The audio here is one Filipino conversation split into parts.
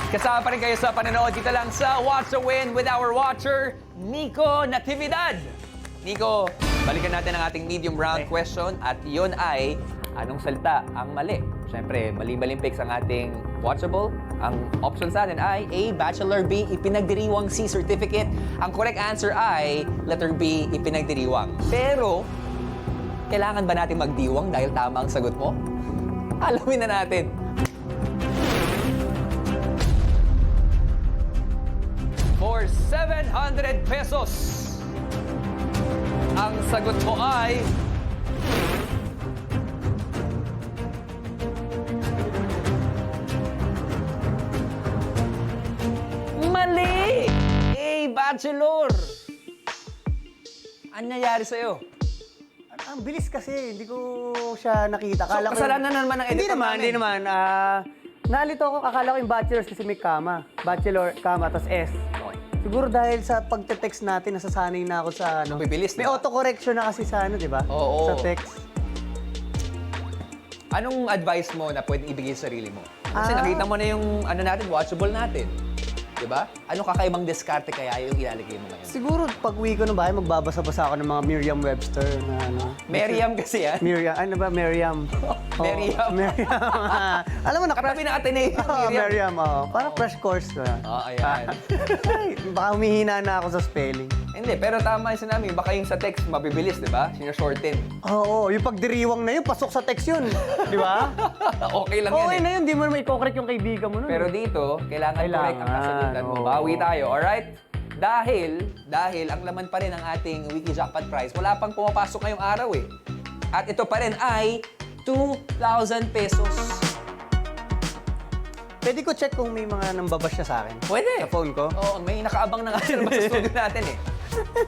Kasama pa rin kayo sa panonood dito lang sa Watch the Win with our watcher, Nico Natividad. Nico, balikan natin ang ating medium round question at yun ay, anong salita ang mali? Siyempre, mali-maling picks ang ating watchable. Ang option sa atin ay A, Bachelor, B, ipinagdiriwang, C, certificate. Ang correct answer ay letter B, ipinagdiriwang. Pero, kailangan ba natin magdiwang dahil tama ang sagot mo? Alamin na natin. For 700 pesos, ang sagot mo ay... Mali! A, Bachelor! Ano nangyari sa'yo? Ang bilis kasi, hindi ko siya nakita. So, kasalanan na naman ng editor namin. Hindi naman. Nalito ako, akala ko yung bachelors kasi may kama. Bachelor, kama, tas S. Okay. Siguro dahil sa pagte-text natin, nasasanay na ako sa ano. Bibilis, May diba? autocorrection na kasi sa ano, di ba? Oo. Sa text. Anong advice mo na pwedeng ibigay sa sarili mo? Kasi nakita mo na yung ano natin, watchable natin. Diba? Anong kakaibang diskarte kaya yung ilalagay mo ngayon? Siguro pag uwi ko ng bahay, magbabasa-basa ako ng mga Merriam-Webster na ano. Meriam kasi yan. Merriam, ano ba? Merriam. Meriam. Merriam. Alam mo na, Katabi ng Ateneo. Merriam, Parang fresh course ko. Ayan. Ay, baka humihina na ako sa spelling. Hindi, pero tama yung sinabi. Baka yung sa text mabibilis, di ba? Sinashorten. Oo, yung pagdiriwang na yun, pasok sa text yun. Di ba? Okay lang yan Okay eh. na yun, di mo naman i-correct yung kaibigan mo nun. Pero dito, kailangan correct ang kasagutan mo. oo. Bawi tayo, alright? Dahil ang laman pa rin ng ating Wiki Jackpot Prize, wala pang pumapasok ngayong araw eh. At ito pa rin ay 2,000 pesos. Pwede ko check kung may mga nambabash na sa akin. Pwede. Sa phone ko? Oo, may nakaabang na nga sa studio natin eh.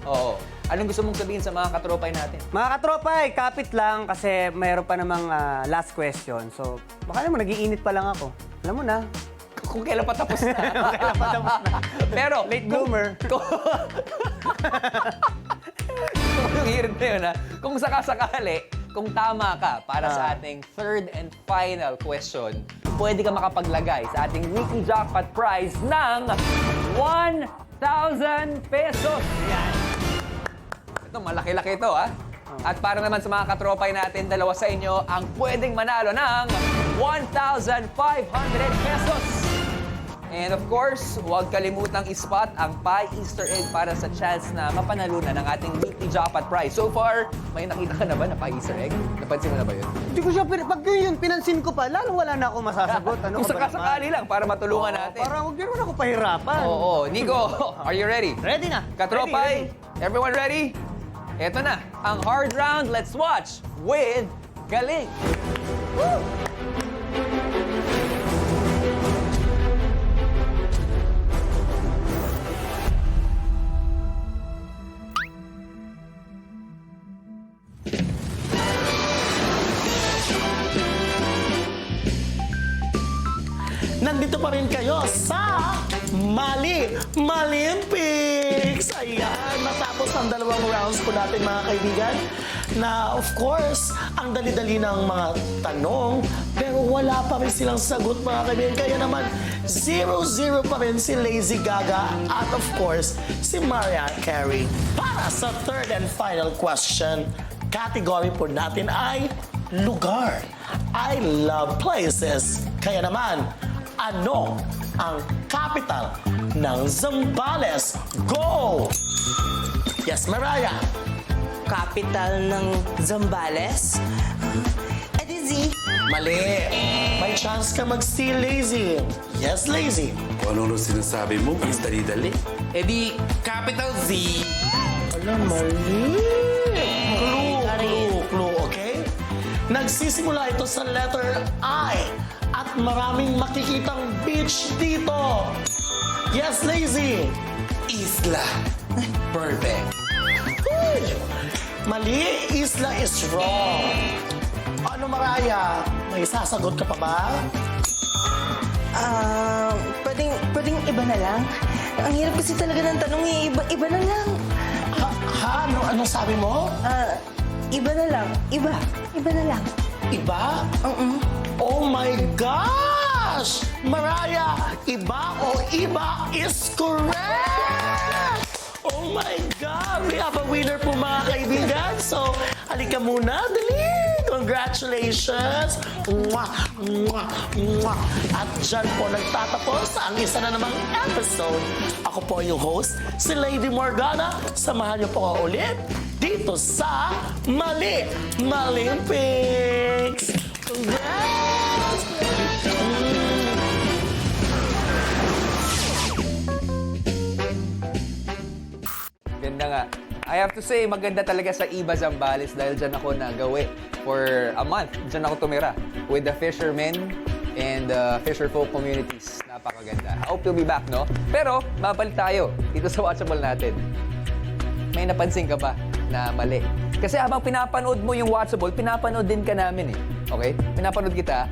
Oo. Anong gusto mong sabihin sa mga katropay natin? Mga katropay, kapit lang kasi mayroon pa namang last question. So, baka naman nagiinit pa lang ako. Alam mo na. Kung kailan pa tapos na. Kailan pa tapos na. Pero, Late bloomer. Kung yung hirit na yun, ha? Kung sakasakali, kung tama ka para sa ating third and final question, pwede ka makapaglagay sa ating Wiki Jackpot Prize ng 1,000 pesos. Yan. Ito, malaki-laki ito, ha? At para naman sa mga katropay natin, dalawa sa inyo ang pwedeng manalo ng 1,500 pesos. And of course, huwag kalimutang ispot ang pie Easter egg para sa chance na mapanalunan ng ating Weekly Jackpot Prize. So far, may nakita ka na ba na pie Easter egg? Napansin mo na ba yun? Hindi ko siya, pag yun, pinansin ko pa, lalong wala na ako masasagot. Ano Kung ka ba sakasakali lang para matulungan natin. Para huwag naman ako pahirapan. Oo. Nico, are you ready? Ready na. Katropay, Ready. everyone ready? Eto na, ang hard round. Let's watch with Galing. Woo! Nandito pa rin kayo sa Malimpics! Ayan, matapos ang dalawang rounds po natin mga kaibigan na of course, ang dali-dali ng mga tanong pero wala pa rin silang sagot mga kaibigan. Kaya naman, 0-0 pa rin si Lazy Gaga at of course, si Mariah Carey. Para sa third and final question, category po natin ay lugar. I love places. Kaya naman, ano ang capital ng Zambales? Go! Yes, Mariah. Capital ng Zambales? Edizi. Mali. May chance ka mag-steal, Lazy. Yes, Lazy. Kung ano sinasabi mo, mas dali-dali. Eh di, Capital Z. Alam, mali. Clue, okay? Nagsisimula ito sa letter I at maraming makikitang beach dito. Yes, Lazy. Isla. Perfect. Mali, Isla is wrong. Ano, Mariah? May sasagot ka pa ba? Pwedeng iba na lang? Ang hirap kasi talaga ng tanong eh. Iba na lang. Anong sabi mo? Iba na lang. Iba na lang. Iba? Oh my gosh! Mariah, iba Iba o iba is correct! Oh my God! We have a winner po mga kaibigan. So, halika muna. Dali! Congratulations! Mwah! Mwah! Mwah! At dyan po nagtatapos ang isa na namang episode. Ako po yung host, si Lady Morgana. Samahan niyo po ako ulit dito sa Mali Maling Picks! Congrats! Ganda nga. I have to say, maganda talaga sa Iba Zambales dahil dyan ako nagawi for a month. Dyan ako tumira with the fishermen and the fisher folk communities. Napakaganda. I hope you'll be back, no? Pero, mabalik tayo dito sa Watchable natin. May napansin ka ba na mali? Kasi habang pinapanood mo yung Watchable, pinapanood din ka namin eh. Okay? Pinapanood kita,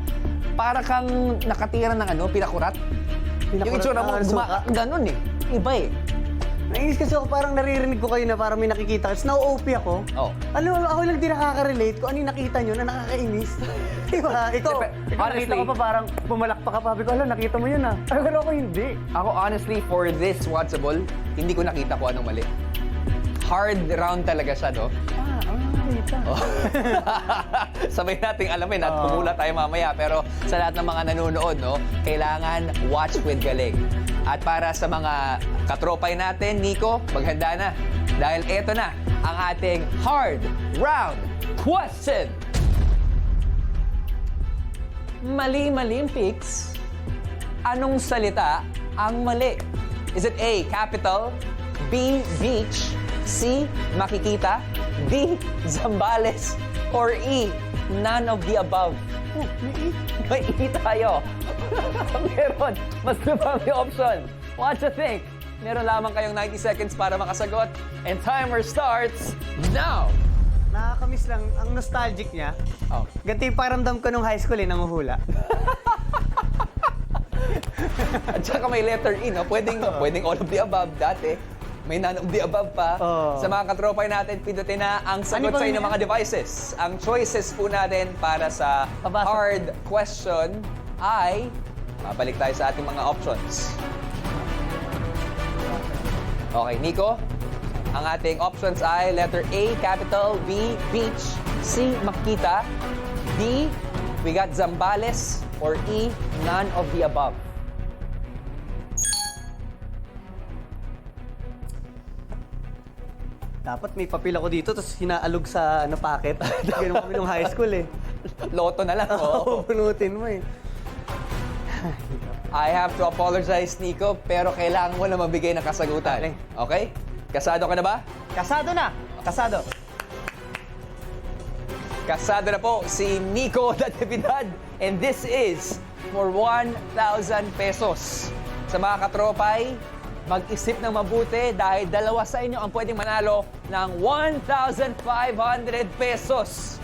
para kang nakatira ng pinakurat. Yung Pinakurat itsura mo, na suka. ganun eh. Iba eh. Nainis kasi ako, parang naririnig ko kayo na parang may nakikita. Tapos na-OP ako. Oh. Alam mo, ako lang di nakaka-relate kung ano yung nakita nyo na nakakainis. Diba? Ikaw, Honestly, nakita ko pa parang pumalakpak ka pa. Sabi ko, alam, nakita mo yun ah. Pero ako hindi. Ako honestly, for this Watchable, hindi ko nakita kung anong mali. Hard round talaga siya, no? Nakita. Sabay nating alamin at kumula tayo mamaya. Pero sa lahat ng mga nanonood, no, kailangan watch with galing. At para sa mga katropay natin, Nico, maghanda na. Dahil eto na ang ating hard round question. Mali-maling picks. Anong salita ang mali? Is it A, capital, B, beach, C, makikita, D, Zambales, or E, none of the above? Oh, may May E tayo. Meron. Mas dumami option. What you think? Meron lamang kayong 90 seconds para makasagot. And timer starts now! Nakakamiss lang. Ang nostalgic niya. Oh. Ganti yung pakiramdam ko nung high school nanguhula. At saka may letter E, no? Pwedeng all of the above dati. May none of the above pa. Oo. Sa mga katropay natin, pindutin na ang sagot Ano ba sa inyong yan? mga devices. Ang choices po natin para sa Pabasa. hard question ay, mabalik tayo sa ating mga options. Okay, Nico, ang ating options ay letter A, capital, B, beach, C, makita, D, we got Zambales, or E, none of the above. Dapat may papel ako dito, tapos hinaalog sa packet. Ganun kami nung high school eh. Loto na lang, Oo, oh. punutin mo eh. I have to apologize, Nico, pero kailangan mo na mabigay ng kasagutan. Okay? Kasado ka na ba? Kasado na! Kasado. Kasado na po si Nico Natividad. And this is for 1,000 pesos. Sa mga katropay, mag-isip ng mabuti dahil dalawa sa inyo ang pwedeng manalo ng 1,500 pesos.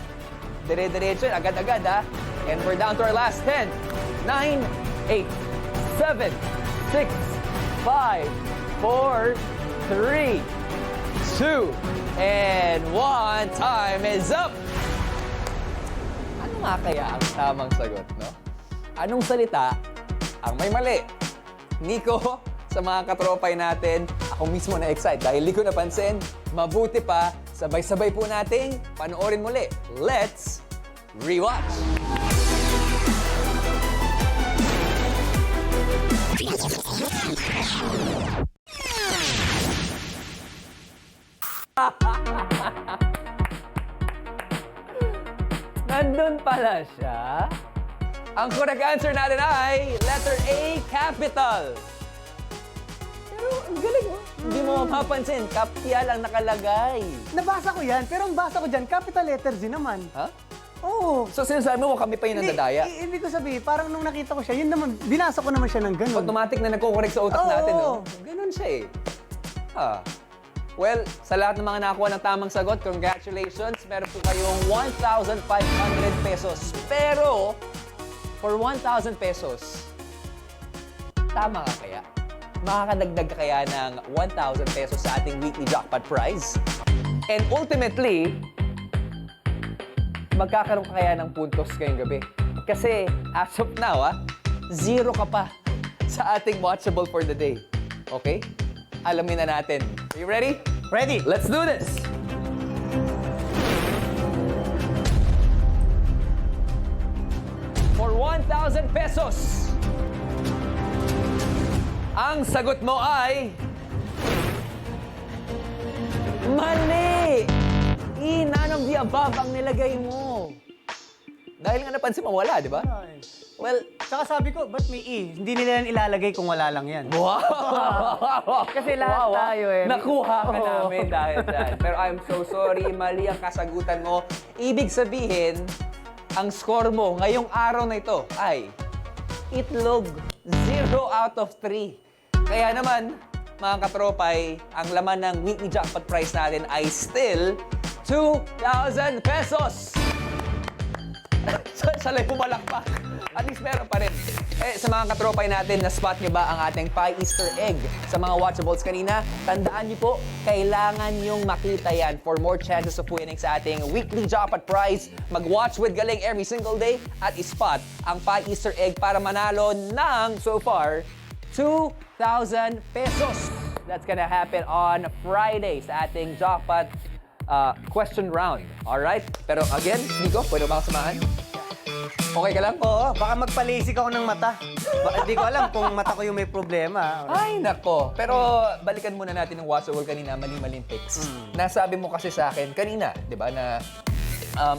Dire-diretso, agad-agad ha. And we're down to our last 10, 9, 8, 7, 6, 5, 4, 3, 2, and 1. Time is up! Ano nga kaya ang tamang sagot, no? Anong salita ang may mali? Nico, sa mga katropay natin, ako mismo na-excite dahil hindi ko napansin. Mabuti pa, sabay-sabay po nating panoorin muli. Let's rewatch! Nandun pala siya. Ang correct answer natin ay letter A, capital. Pero ang galing mo. Hindi mo mapapansin, capital ang nakalagay. Nabasa ko yan, pero ang basa ko dyan, capital letters din naman. Ha? Oo. So sinasabi mo kami pa yung nandadaya? Hindi ko sabihin, parang nung nakita ko siya, yun naman, binasa ko naman siya ng ganun. Automatic na nagko-correct sa utak Oo. natin, no? Ganun siya eh. Ah. Well, sa lahat ng mga nakakuha ng tamang sagot, congratulations. Meron po kayong 1,500 pesos. Pero, for 1,000 pesos, tama ka kaya? Makakadagdag ka kaya ng 1,000 pesos sa ating weekly jackpot prize? And ultimately, magkakaroon ka kaya ng puntos ngayong gabi? Kasi, as of now, 0 ka pa. sa ating watchable for the day. Okay? Alamin na natin. Are you ready? Ready? Let's do this! For 1,000 pesos, ang sagot mo ay... Mali! None of the above ang nilagay mo. Dahil nga napansin mo, wala, di ba? Well, Tsaka sabi ko, ba't may E? Hindi nila yan ilalagay kung wala lang yan. wow! Kasi lahat tayo eh. Nakuha ka namin dahil dyan. Pero I'm so sorry, mali ang kasagutan mo. Ibig sabihin, ang score mo ngayong araw na ito ay itlog 0 out of 3. Kaya naman, mga katropay, ang laman ng weekly jackpot prize natin ay still 2,000 pesos! Salay pumalakpak. At least meron pa rin. Sa mga katropay natin, na-spot nyo ba ang ating pie Easter egg sa mga watchables kanina? Tandaan nyo po, kailangan nyong makita yan for more chances of winning sa ating weekly jackpot prize. Mag-watch with Galing every single day at ispot ang pie Easter egg para manalo ng, so far, 2,000 pesos. That's gonna happen on Friday sa ating jackpot question round. Alright? Pero again, Nico, pwede ba akong samahan? Okay ka lang? Oo, baka magpalisik ako ng mata. Hindi ko alam kung mata ko yung may problema. Ay, nako. Pero balikan muna natin yung watchable kanina, mali-maling picks. Nasabi mo kasi sa akin kanina, di ba, na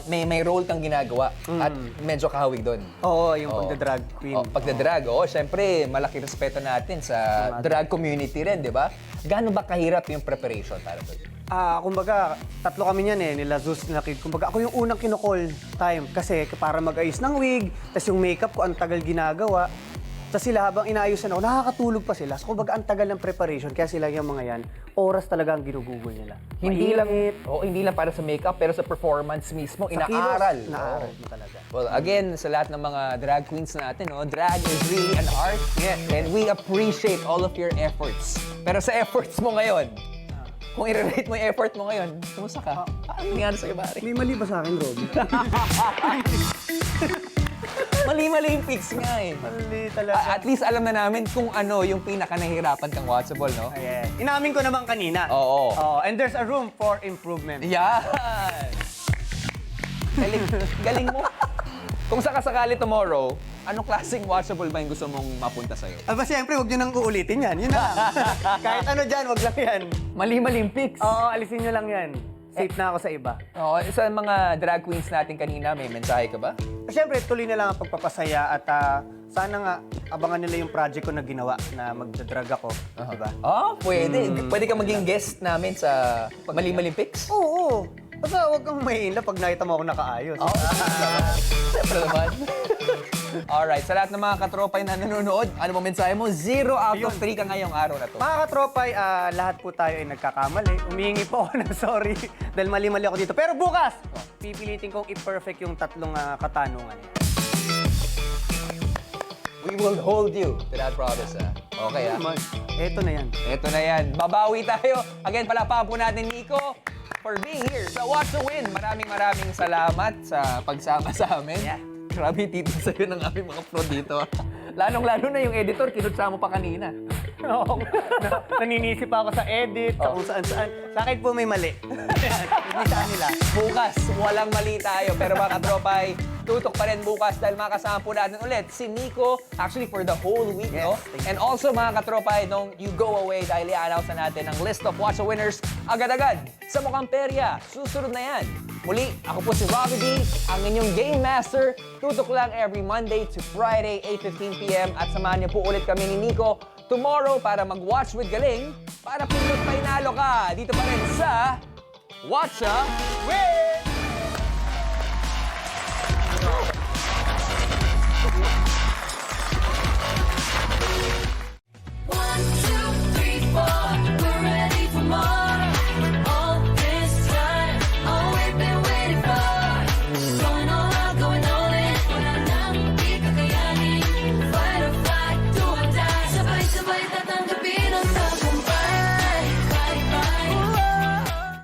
may role kang ginagawa at medyo kahawig doon. Oo, yung pagda-drag queen. Pagdadrag, syempre, malaki respeto natin sa drag community rin, di ba? Gaano ba kahirap yung preparation para doon? Kumbaga, tatlo kami niyan nila Zeus, nila Kid. Kumbaga, ako yung unang kinocall time kasi para mag-ayos ng wig, tas yung makeup ko, ang tagal ginagawa. Tas sila habang inaayusan ako, nakakatulog pa sila. So, kumbaga, ang tagal ng preparation, kaya sila yung mga yan, oras talaga ang ginugugol nila. Hindi Mainit. hindi lang para sa makeup, pero sa performance mismo, Sa inaaral. kilos, inaaral mo talaga. Well, again, sa lahat ng mga drag queens natin, drag is really an art. And we appreciate all of your efforts. Pero sa efforts mo ngayon, kung i-rate mo yung effort mo ngayon, kumusta ka? Ano nangyari sa'yo, pare? May mali ba sa akin, Rob? Mali-mali yung picks nga eh. Mali talaga. At least alam na namin kung ano yung pinaka-nahihirapan kang watchable, no? Ayan. Inamin ko naman kanina. Oo. And there's a room for improvement. Yan! Galing mo. Kung sakasakali tomorrow, anong klaseng watchable ba yung gusto mong mapunta sa'yo? Aba, siyempre, huwag nyo nang uulitin yan. Yun na lang. Kahit ano dyan, huwag lang yan. Mali-maling picks. Oo, alisin nyo lang yan. Safe na ako sa iba. Oo, sa mga drag queens natin kanina, may mensahe ka ba? Siyempre, tuloy na lang ang pagpapasaya at sana nga abangan nila yung project ko na ginawa na magdadrag ako. Diba? Pwede. Pwede ka maging guest namin sa Mali-maling picks? Oo. Basta huwag kang mahina pag nakita mo ako nakaayos. Siyempre naman. Alright, sa lahat ng mga katropay na nanonood, ano mo mensahe mo? 0 out of 3 ka ngayong araw na to. Mga katropay, lahat po tayo ay nagkakamali. Humihingi po ako ng sorry dahil mali-mali ako dito. Pero bukas, pipilitin kong i-perfect yung tatlong katanungan. We will hold you to that promise, Okay, Eto na yan. Ito na yan. Babawi tayo. Again, palapakan po natin, Nico, for being here sa Watch to Win. Maraming salamat sa pagsama sa amin. Yeah. Grabe tito sa'yo ng aming mga pro dito. Lalong-lalo na yung editor, kinutsa mo pa kanina. Oo. Naninisi pa ako sa edit, sa kung saan-saan. Sa akin po may mali. Isaan nila. Bukas, walang mali tayo. Pero mga katropay, tutok pa rin bukas dahil makasama po natin ulit si Nico, actually for the whole week, Yes, no? thank you. And also mga katropay, don't you go away dahil i-announce na natin ang list of Watch the Winners agad-agad sa Mukhang Perya. Susunod na yan. Muli, ako po si Robbie D, ang inyong Game Master. Tutok lang every Monday to Friday, 8:15 p.m. At samahan niyo po ulit kami ni Nico tomorrow para mag-watch with Galing para pindot pa inalo ka. Dito pa rin sa Watch a Win!